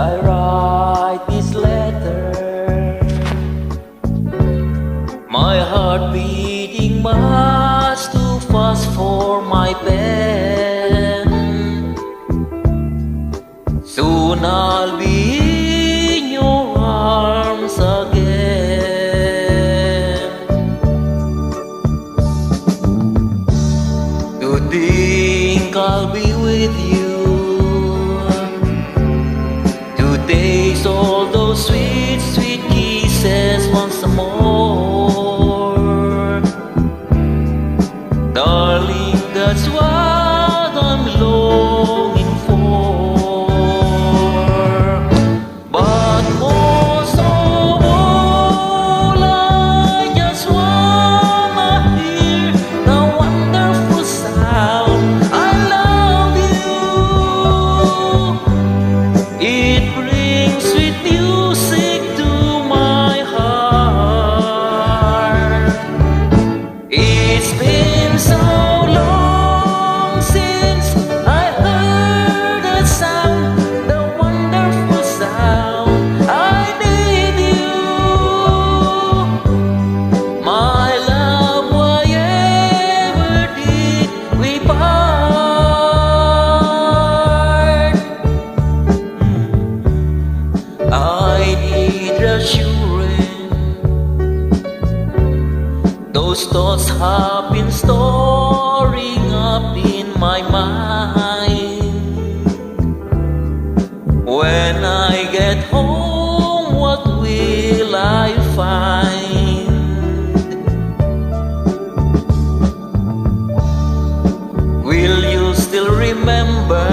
I write this letter, my heart beating much too fast for my pen. Soon I'll be in your arms again. To think I'll be with you, to taste all those sweet, sweet kisses once more. Darling, that's what I'm longing for. But most of all, I just wanna hear the wonderful sound I love you. It brings sweet music to my heart. It's been so long since I heard that sound, the wonderful sound. I need you, my love. Why ever did we part? I need reassurance. Those thoughts have been storing up in my mind. When I get home, what will I find? Will you still remember